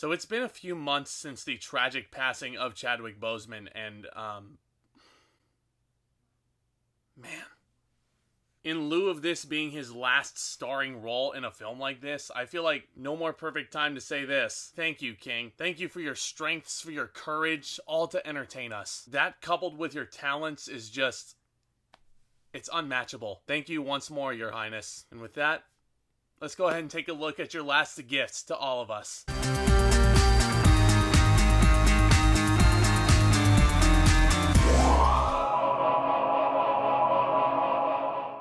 So it's been a few months since the tragic passing of Chadwick Boseman, and, man. In lieu of this being his last starring role in a film like this, I feel like no more perfect time to say this. Thank you, King. Thank you for your strengths, for your courage, all to entertain us. That, coupled with your talents, is just... it's unmatchable. Thank you once more, Your Highness. And with that, let's go ahead and take a look at your last gifts to all of us.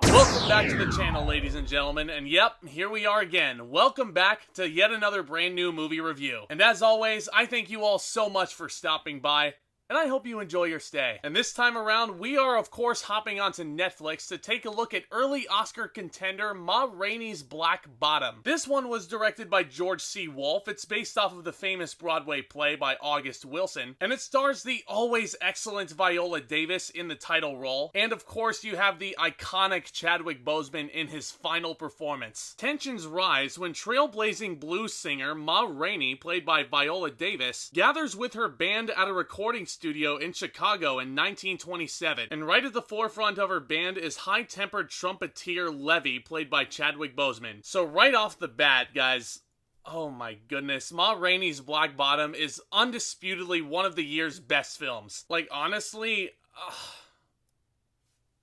Welcome back to the channel, ladies and gentlemen, and yep, here we are again. Welcome back to yet another brand new movie review. And as always, I thank you all so much for stopping by, and I hope you enjoy your stay. And this time around, we are of course hopping onto Netflix to take a look at early Oscar contender Ma Rainey's Black Bottom. This one was directed by George C. Wolfe. It's based off of the famous Broadway play by August Wilson, and it stars the always excellent Viola Davis in the title role. And of course, you have the iconic Chadwick Boseman in his final performance. Tensions rise when trailblazing blues singer Ma Rainey, played by Viola Davis, gathers with her band at a recording studio in Chicago in 1927, and right at the forefront of her band is high-tempered trumpeter Levy, played by Chadwick Boseman. So right off the bat, guys, oh my goodness, Ma Rainey's Black Bottom is undisputedly one of the year's best films. Like, honestly,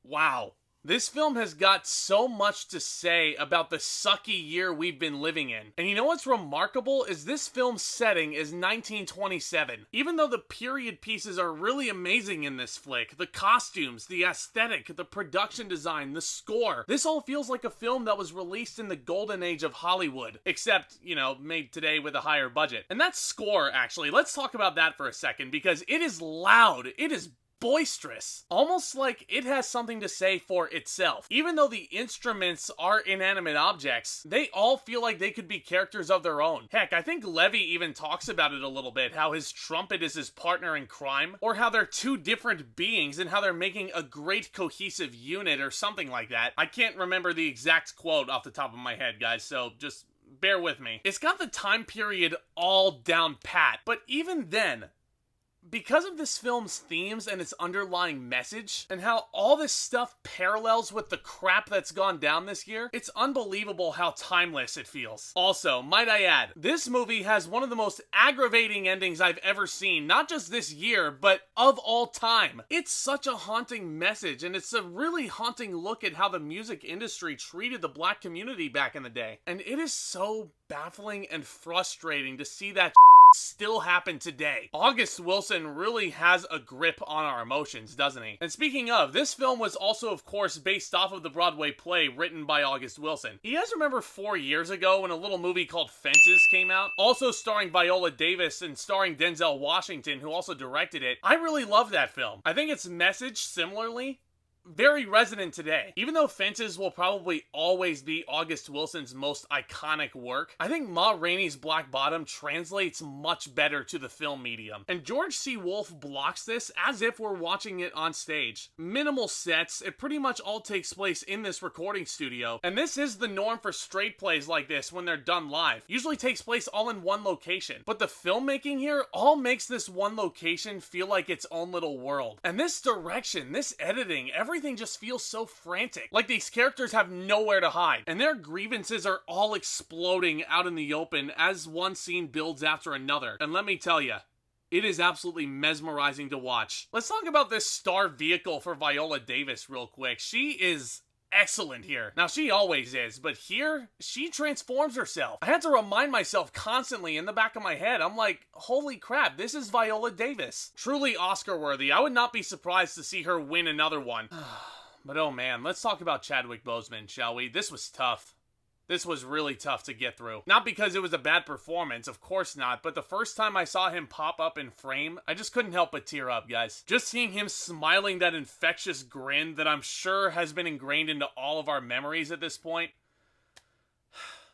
wow. This film has got so much to say about the sucky year we've been living in. And you know what's remarkable is this film's setting is 1927. Even though the period pieces are really amazing in this flick, the costumes, the aesthetic, the production design, the score, this all feels like a film that was released in the golden age of Hollywood. Except, you know, made today with a higher budget. And that score, actually, let's talk about that for a second, because it is loud, it is boisterous. Almost like it has something to say for itself. Even though the instruments are inanimate objects, they all feel like they could be characters of their own. Heck, I think Levy even talks about it a little bit, how his trumpet is his partner in crime, or how they're two different beings and how they're making a great cohesive unit or something like that. I can't remember the exact quote off the top of my head, guys, so just bear with me. It's got the time period all down pat, but even then, because of this film's themes and its underlying message, and how all this stuff parallels with the crap that's gone down this year, it's unbelievable how timeless it feels. Also, might I add, this movie has one of the most aggravating endings I've ever seen, not just this year, but of all time. It's such a haunting message, and it's a really haunting look at how the music industry treated the black community back in the day. And it is so baffling and frustrating to see that still happen today. August Wilson really has a grip on our emotions, doesn't he? And speaking of, this film was also, of course, based off of the Broadway play written by August Wilson. You guys remember 4 years ago when a little movie called Fences came out? Also starring Viola Davis and starring Denzel Washington, who also directed it. I really love that film. I think its message, similarly, very resonant today. Even though Fences will probably always be August Wilson's most iconic work, I think Ma Rainey's Black Bottom translates much better to the film medium. And George C. Wolfe blocks this as if we're watching it on stage. Minimal sets, it pretty much all takes place in this recording studio, and this is the norm for straight plays like this when they're done live. Usually takes place all in one location, but the filmmaking here all makes this one location feel like its own little world. And this direction, this editing, everything just feels so frantic. Like these characters have nowhere to hide, and their grievances are all exploding out in the open as one scene builds after another. And let me tell you, it is absolutely mesmerizing to watch. Let's talk about this star vehicle for Viola Davis real quick. She is excellent here. Now, she always is, but here, she transforms herself. I had to remind myself constantly in the back of my head. I'm like, holy crap, this is Viola Davis. Truly Oscar-worthy. I would not be surprised to see her win another one. But oh man, let's talk about Chadwick Boseman, shall we? This was tough. This was really tough to get through. Not because it was a bad performance, of course not, but the first time I saw him pop up in frame, I just couldn't help but tear up, guys. Just seeing him smiling that infectious grin that I'm sure has been ingrained into all of our memories at this point,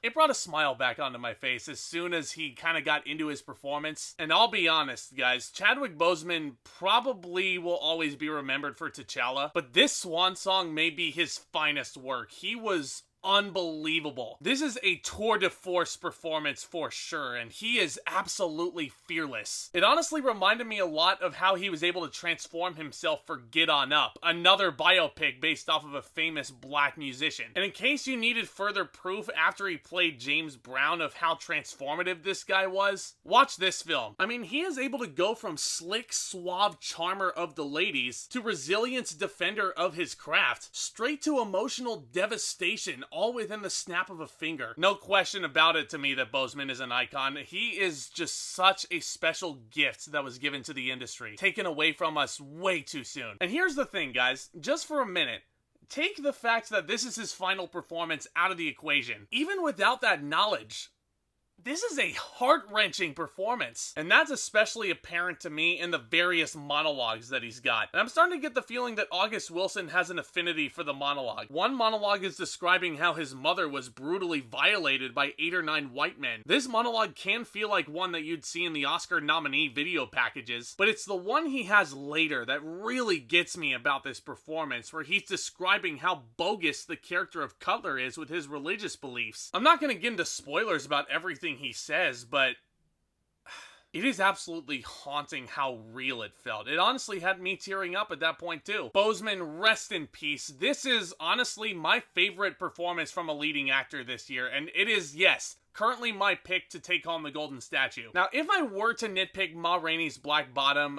it brought a smile back onto my face as soon as he kind of got into his performance. And I'll be honest, guys, Chadwick Boseman probably will always be remembered for T'Challa, but this swan song may be his finest work. He was unbelievable. This is a tour de force performance for sure, and he is absolutely fearless. It honestly reminded me a lot of how he was able to transform himself for Get On Up, another biopic based off of a famous black musician. And in case you needed further proof after he played James Brown of how transformative this guy was, watch this film. I mean, he is able to go from slick, suave charmer of the ladies to resilience defender of his craft, straight to emotional devastation, all within the snap of a finger. No question about it to me that Boseman is an icon. He is just such a special gift that was given to the industry, taken away from us way too soon. And here's the thing, guys, just for a minute, take the fact that this is his final performance out of the equation. Even without that knowledge, this is a heart-wrenching performance, and that's especially apparent to me in the various monologues that he's got. And I'm starting to get the feeling that August Wilson has an affinity for the monologue. One monologue is describing how his mother was brutally violated by 8 or 9 white men. This monologue can feel like one that you'd see in the Oscar nominee video packages, but it's the one he has later that really gets me about this performance, where he's describing how bogus the character of Cutler is with his religious beliefs. I'm not going to get into spoilers about everything he says, but it is absolutely haunting how real it felt. It honestly had me tearing up at that point too. Boseman, rest in peace. This is honestly my favorite performance from a leading actor this year, and it is, yes, currently my pick to take home the golden statue. Now, if I were to nitpick Ma Rainey's Black Bottom,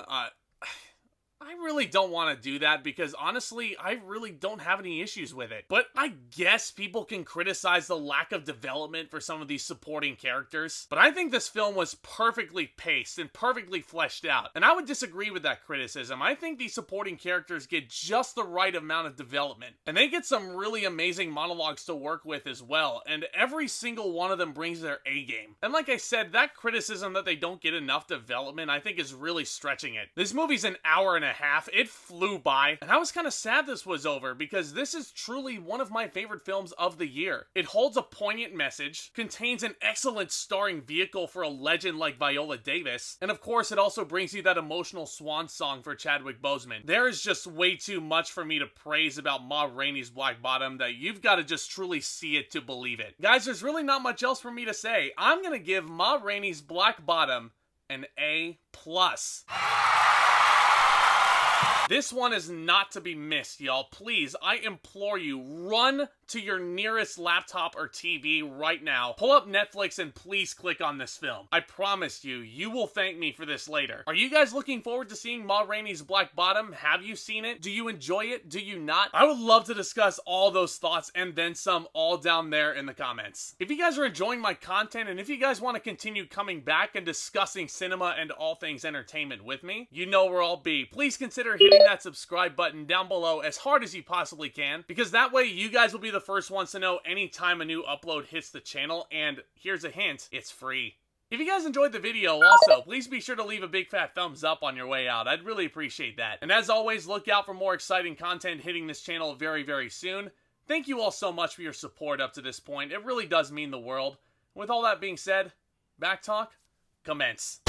I really don't want to do that because honestly, I really don't have any issues with it. But I guess people can criticize the lack of development for some of these supporting characters. But I think this film was perfectly paced and perfectly fleshed out. And I would disagree with that criticism. I think these supporting characters get just the right amount of development. And they get some really amazing monologues to work with as well. And every single one of them brings their A game. And like I said, that criticism that they don't get enough development, I think is really stretching it. This movie's an hour and a half. It flew by, and I was kind of sad this was over because this is truly one of my favorite films of the year. It holds a poignant message, contains an excellent starring vehicle for a legend like Viola Davis, and of course it also brings you that emotional swan song for Chadwick Boseman. There is just way too much for me to praise about Ma Rainey's Black Bottom that you've got to just truly see it to believe it. Guys, there's really not much else for me to say. I'm gonna give Ma Rainey's Black Bottom an A+. This one is not to be missed, y'all. Please, I implore you, run to your nearest laptop or TV right now. Pull up Netflix and please click on this film. I promise you, you will thank me for this later. Are you guys looking forward to seeing Ma Rainey's Black Bottom? Have you seen it? Do you enjoy it? Do you not? I would love to discuss all those thoughts and then some all down there in the comments. If you guys are enjoying my content and if you guys want to continue coming back and discussing cinema and all things entertainment with me, you know where I'll be. Please consider hitting that subscribe button down below as hard as you possibly can, because that way you guys will be the first ones to know anytime a new upload hits the channel, and here's a hint, it's free. If you guys enjoyed the video also, please be sure to leave a big fat thumbs up on your way out. I'd really appreciate that. And as always, look out for more exciting content hitting this channel very, very soon. Thank you all so much for your support up to this point. It really does mean the world. With all that being said, back talk, commence.